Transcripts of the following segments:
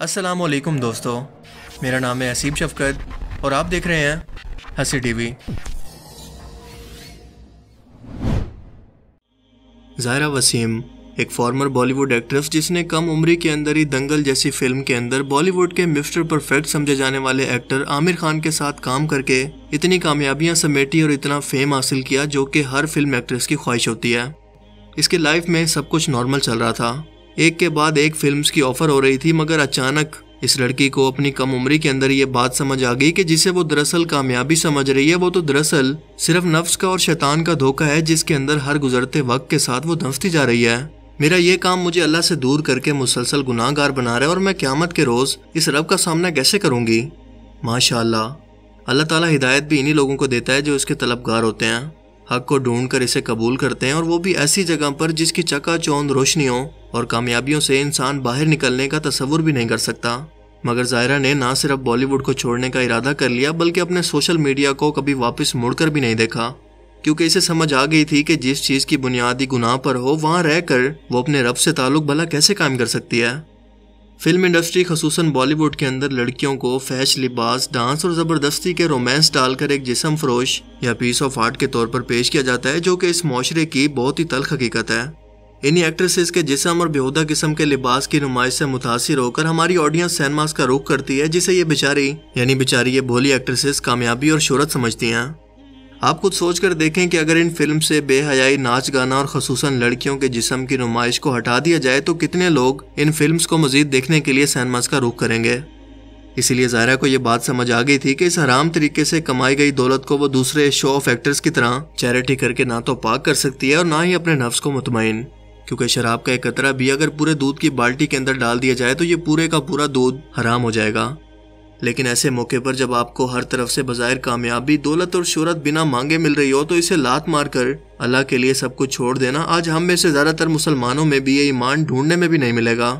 السلام علیکم دوستو، میرا نام ہے حسیب شفقت اور آپ دیکھ رہے ہیں ہنسی ٹی وی۔ زائرہ وسیم ایک فارمر بالی ووڈ ایکٹریس جس نے کم عمری کے اندر ہی دنگل جیسی فلم کے اندر بالی ووڈ کے مسٹر پرفیکٹ سمجھے جانے والے ایکٹر عامر خان کے ساتھ کام کر کے اتنی کامیابیاں سمیٹی اور اتنا فیم حاصل کیا جو کہ ہر فلم ایکٹریس کی خواہش ہوتی ہے۔ اس کی لائف میں سب کچھ نارمل چل رہا تھا، ایک کے بعد ایک فلمز کی آفر ہو رہی تھی، مگر اچانک اس لڑکی کو اپنی کم عمری کے اندر یہ بات سمجھ آ گئی کہ جسے وہ دراصل کامیابی سمجھ رہی ہے وہ تو دراصل صرف نفس کا اور شیطان کا دھوکہ ہے جس کے اندر ہر گزرتے وقت کے ساتھ وہ دھنستی جا رہی ہے۔ میرا یہ کام مجھے اللہ سے دور کر کے مسلسل گناہ گار بنا رہا ہے اور میں قیامت کے روز اس رب کا سامنا کیسے کروں گی؟ ماشاءاللہ، اللہ تعالیٰ ہدایت بھی انہی لوگوں کو دیتا ہے جو اس کے طلبگار ہوتے ہیں، حق کو ڈھونڈ کر اسے قبول کرتے ہیں، اور وہ بھی ایسی جگہ پر جس کی چکا چوند روشنیوں اور کامیابیوں سے انسان باہر نکلنے کا تصور بھی نہیں کر سکتا۔ مگر زائرہ نے نہ صرف بالی ووڈ کو چھوڑنے کا ارادہ کر لیا بلکہ اپنے سوشل میڈیا کو کبھی واپس مڑ کر بھی نہیں دیکھا، کیونکہ اسے سمجھ آ گئی تھی کہ جس چیز کی بنیادی گناہ پر ہو وہاں رہ کر وہ اپنے رب سے تعلق بھلا کیسے قائم کر سکتی ہے۔ فلم انڈسٹری خصوصاً بالی ووڈ کے اندر لڑکیوں کو فحش لباس، ڈانس اور زبردستی کے رومانس ڈال کر ایک جسم فروش یا پیس آف آرٹ کے طور پر پیش کیا جاتا ہے، جو کہ اس معاشرے کی بہت ہی تلخ حقیقت ہے۔ انہی ایکٹریسز کے جسم اور بیہودہ قسم کے لباس کی نمائش سے متاثر ہو کر ہماری آڈینس سینماز کا رخ کرتی ہے، جسے یہ بیچاری یہ بھولی ایکٹریسز کامیابی اور شہرت سمجھتی ہیں۔ آپ خود سوچ کر دیکھیں کہ اگر ان فلم سے بے حیائی، ناچ گانا اور خصوصاً لڑکیوں کے جسم کی نمائش کو ہٹا دیا جائے تو کتنے لوگ ان فلمز کو مزید دیکھنے کے لیے سینماز کا رخ کریں گے۔ اسی لیے زائرہ کو یہ بات سمجھ آ گئی تھی کہ اس حرام طریقے سے کمائی گئی دولت کو وہ دوسرے شو آف ایکٹرز کی طرح چیریٹی کر کے نہ تو پاک کر سکتی ہے اور نہ ہی اپنے نفس کو مطمئن، کیونکہ شراب کا ایک قطرہ بھی اگر پورے دودھ کی بالٹی کے اندر ڈال دیا جائے تو یہ پورے کا پورا دودھ حرام ہو جائے گا۔ لیکن ایسے موقع پر جب آپ کو ہر طرف سے بظاہر کامیابی، دولت اور شہرت بنا مانگے مل رہی ہو تو اسے لات مار کر اللہ کے لیے سب کچھ چھوڑ دینا آج ہم میں سے زیادہ تر مسلمانوں میں بھی یہ ایمان ڈھونڈنے میں بھی نہیں ملے گا۔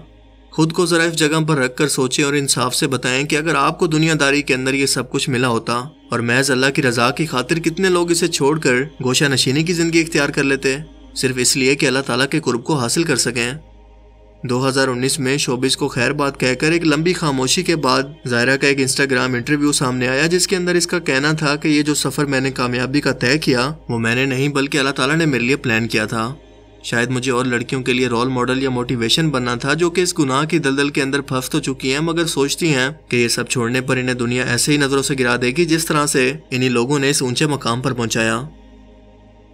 خود کو ذرا اس جگہ پر رکھ کر سوچیں اور انصاف سے بتائیں کہ اگر آپ کو دنیا داری کے اندر یہ سب کچھ ملا ہوتا اور محض اللہ کی رضا کی خاطر کتنے لوگ اسے چھوڑ کر گوشہ نشینی کی زندگی اختیار کر لیتے صرف اس لیے کہ اللہ تعالیٰ کے قرب کو حاصل کر سکیں۔ 2019 میں شوبز کو خیر بات کہہ کر ایک لمبی خاموشی کے بعد زائرہ کا ایک انسٹاگرام انٹرویو سامنے آیا جس کے اندر اس کا کہنا تھا کہ یہ جو سفر میں نے کامیابی کا طے کیا وہ میں نے نہیں بلکہ اللہ تعالیٰ نے میرے لیے پلان کیا تھا۔ شاید مجھے اور لڑکیوں کے لیے رول ماڈل یا موٹیویشن بننا تھا جو کہ اس گناہ کی دلدل کے اندر پھنس تو چکی ہیں مگر سوچتی ہیں کہ یہ سب چھوڑنے پر انہیں دنیا ایسے ہی نظروں سے گرا دے گی جس طرح سے انہی لوگوں نے اس اونچے مقام پر پہنچایا۔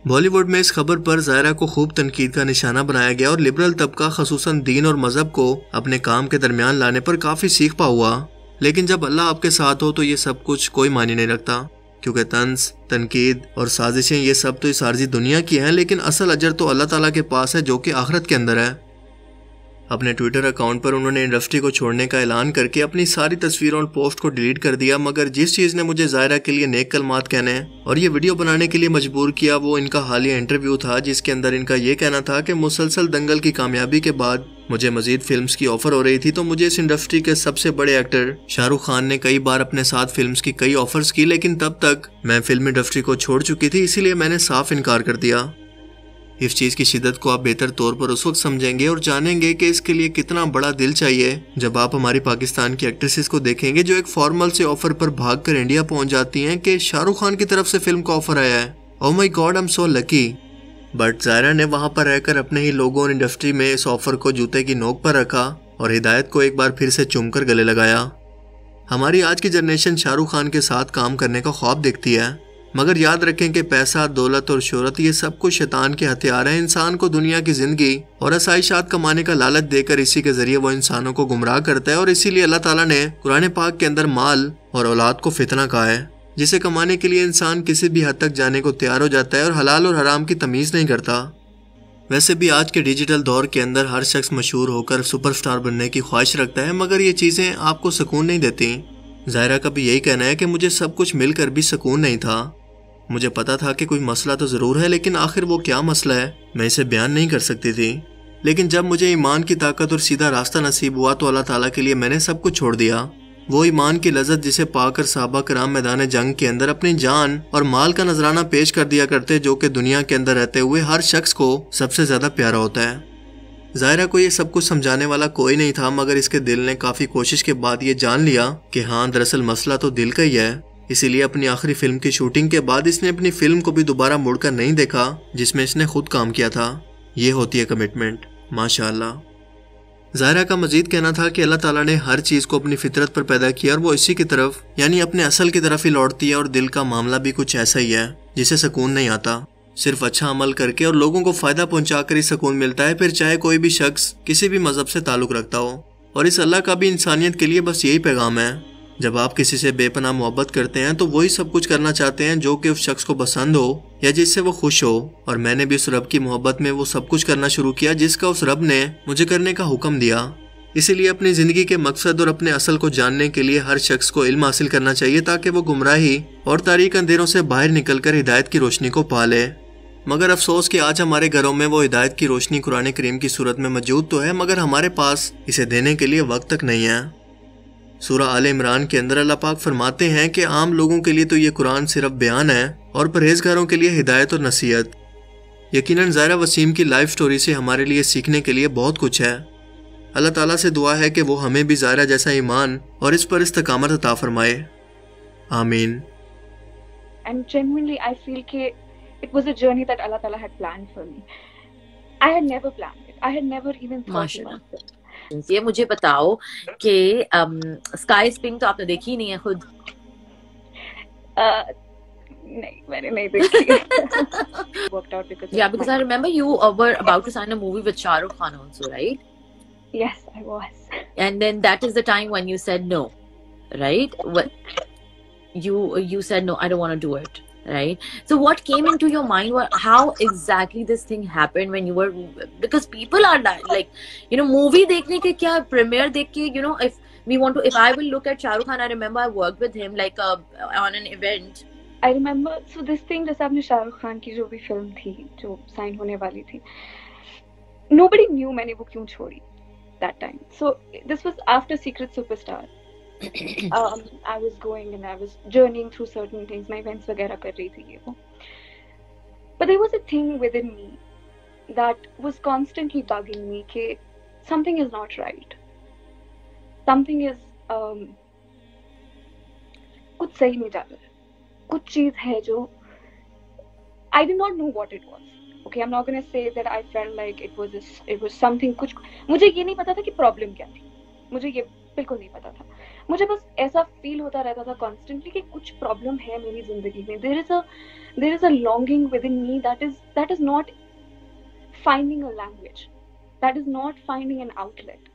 بالی ووڈ میں اس خبر پر زائرہ کو خوب تنقید کا نشانہ بنایا گیا اور لبرل طبقہ خصوصاً دین اور مذہب کو اپنے کام کے درمیان لانے پر کافی سیکھ پا ہوا، لیکن جب اللہ آپ کے ساتھ ہو تو یہ سب کچھ کوئی معنی نہیں رکھتا، کیونکہ طنز، تنقید اور سازشیں یہ سب تو اس عارضی دنیا کی ہیں، لیکن اصل اجر تو اللہ تعالیٰ کے پاس ہے جو کہ آخرت کے اندر ہے۔ اپنے ٹویٹر اکاؤنٹ پر انہوں نے انڈسٹری کو چھوڑنے کا اعلان کر کے اپنی ساری تصویروں اور پوسٹ کو ڈیلیٹ کر دیا، مگر جس چیز نے مجھے زائرہ کے لیے نیک کلمات کہنے اور یہ ویڈیو بنانے کے لیے مجبور کیا وہ ان کا حالیہ انٹرویو تھا جس کے اندر ان کا یہ کہنا تھا کہ مسلسل دنگل کی کامیابی کے بعد مجھے مزید فلمز کی آفر ہو رہی تھی تو مجھے اس انڈسٹری کے سب سے بڑے ایکٹر شاہ رخ خان نے کئی بار اپنے ساتھ فلمز کی کئی آفرز کی، لیکن تب تک میں فلم انڈسٹری کو چھوڑ چکی تھی، اسی لیے میں نے صاف انکار کر دیا۔ اس چیز کی شدت کو آپ بہتر طور پر اس وقت سمجھیں گے اور جانیں گے کہ اس کے لیے کتنا بڑا دل چاہیے جب آپ ہماری پاکستان کی ایکٹریسز کو دیکھیں گے جو ایک فارمل سے آفر پر بھاگ کر انڈیا پہنچ جاتی ہیں کہ شاہ رخ خان کی طرف سے فلم کا آفر آیا ہے، oh my God I am so lucky. But Zaira نے وہاں پر رہ کر اپنے ہی لوگوں اور انڈسٹری میں اس آفر کو جوتے کی نوک پر رکھا اور ہدایت کو ایک بار پھر سے چوم کر گلے لگایا۔ ہماری آج کی جنریشن شاہ رخ خان کے ساتھ کام کرنے کا خواب دیکھتی ہے، مگر یاد رکھیں کہ پیسہ، دولت اور شہرت یہ سب کچھ شیطان کے ہتھیار ہیں۔ انسان کو دنیا کی زندگی اور آسائشات کمانے کا لالچ دے کر اسی کے ذریعے وہ انسانوں کو گمراہ کرتا ہے، اور اسی لیے اللہ تعالیٰ نے قرآن پاک کے اندر مال اور اولاد کو فتنہ کہا ہے، جسے کمانے کے لیے انسان کسی بھی حد تک جانے کو تیار ہو جاتا ہے اور حلال اور حرام کی تمیز نہیں کرتا۔ ویسے بھی آج کے ڈیجیٹل دور کے اندر ہر شخص مشہور ہو کر سپر سٹار بننے کی خواہش رکھتا ہے، مگر یہ چیزیں آپ کو سکون نہیں دیتی۔ زائرہ کا بھی یہی کہنا ہے کہ مجھے سب کچھ مل کر بھی سکون نہیں تھا، مجھے پتا تھا کہ کوئی مسئلہ تو ضرور ہے لیکن آخر وہ کیا مسئلہ ہے میں اسے بیان نہیں کر سکتی تھی، لیکن جب مجھے ایمان کی طاقت اور سیدھا راستہ نصیب ہوا تو اللہ تعالیٰ کے لیے میں نے سب کچھ چھوڑ دیا۔ وہ ایمان کی لذت جسے پا کر صحابہ کرام میدان جنگ کے اندر اپنی جان اور مال کا نذرانہ پیش کر دیا کرتے، جو کہ دنیا کے اندر رہتے ہوئے ہر شخص کو سب سے زیادہ پیارا ہوتا ہے۔ ظاہرہ کو یہ سب کچھ سمجھانے والا کوئی نہیں تھا، مگر اس کے دل نے کافی کوشش کے بعد یہ جان لیا کہ ہاں دراصل مسئلہ تو دل کا ہی ہے۔ اسی لیے اپنی آخری فلم کی شوٹنگ کے بعد اس نے اپنی فلم کو بھی دوبارہ مڑ کر نہیں دیکھا جس میں اس نے خود کام کیا تھا۔ یہ ہوتی ہے کمٹمنٹ، ماشاءاللہ۔ ظاہرہ کا مزید کہنا تھا کہ اللہ تعالیٰ نے ہر چیز کو اپنی فطرت پر پیدا کیا اور وہ اسی کی طرف یعنی اپنے اصل کی طرف ہی لوٹتی ہے، اور دل کا معاملہ بھی کچھ ایسا ہی ہے جسے سکون نہیں آتا، صرف اچھا عمل کر کے اور لوگوں کو فائدہ پہنچا کر ہی سکون ملتا ہے، پھر چاہے کوئی بھی شخص کسی بھی مذہب سے تعلق رکھتا ہو۔ اور اس اللہ کا بھی انسانیت کے لیے بس یہی پیغام ہے، جب آپ کسی سے بے پناہ محبت کرتے ہیں تو وہی سب کچھ کرنا چاہتے ہیں جو کہ اس شخص کو پسند ہو یا جس سے وہ خوش ہو، اور میں نے بھی اس رب کی محبت میں وہ سب کچھ کرنا شروع کیا جس کا اس رب نے مجھے کرنے کا حکم دیا۔ اسی لیے اپنی زندگی کے مقصد اور اپنے اصل کو جاننے کے لیے ہر شخص کو علم حاصل کرنا چاہیے تاکہ وہ گمراہی اور تاریک اندھیروں سے باہر نکل کر ہدایت کی روشنی کو پا لے۔ مگر افسوس کہ آج ہمارے گھروں میں وہ ہدایت کی روشنی قرآن کریم کی صورت میں موجود تو ہے، مگر ہمارے پاس اسے دینے کے لیے وقت تک نہیں ہے۔ سورہ آل عمران کے اندر اللہ پاک فرماتے ہیں کہ عام لوگوں کے لیے تو یہ قرآن صرف بیان ہے اور پرہیزگاروں کے لیے ہدایت اور نصیحت۔ یقیناً ظاہرہ وسیم کی لائف سٹوری سے ہمارے لیے سیکھنے کے لیے بہت کچھ ہے۔ اللہ تعالیٰ سے دعا ہے کہ وہ ہمیں بھی ظاہرہ جیسا ایمان اور اس پر استقامت عطا فرمائے، آمین۔ And genuinely I feel کہ it was a journey that Allah Ta'ala had planned for me. I had never planned it. I had never even thought about it. یہ مجھے بتاؤ کہ اسکائی از پنک تو آپ نے دیکھی نہیں ہے خود؟ نہیں، میں نے نہیں دیکھی۔ Worked out because Yeah, because I remember you were about to sign a movie with Shah Rukh Khan also, right? Yes, I was. And then that is the time when you said no, right? What you said no, I don't want to do it, right? So what came into your mind? How exactly this thing happened when you were, because people are like, movie dekhne ke kya premiere dekh ke, if I will look at Shah Rukh Khan, I remember I worked with him like on an event. I remember, so this thing جیسے آپ نے شاہ رخ خان کی جو بھی film تھی جو sign ہونے والی تھی، nobody knew میں نے وہ کیوں چھوڑی that time. So this was after Secret Superstar. I was going and I was journeying through certain things. میں events وغیرہ کر رہی تھی یہ وہ. But there was a thing within me that was constantly bugging me کہ something is not right. Something is کچھ صحیح نہیں جا رہا، کچھ چیز ہے جو I did not know what it was. Okay, I'm not going to say that I felt like it was something. کچھ مجھے یہ نہیں پتا تھا کہ پرابلم کیا تھی، مجھے یہ بالکل نہیں پتا تھا، مجھے بس ایسا فیل ہوتا رہتا تھا کانسٹنٹلی کہ کچھ پرابلم ہے میری زندگی میں. there is a longing within me that is not finding a language, that is not finding an outlet.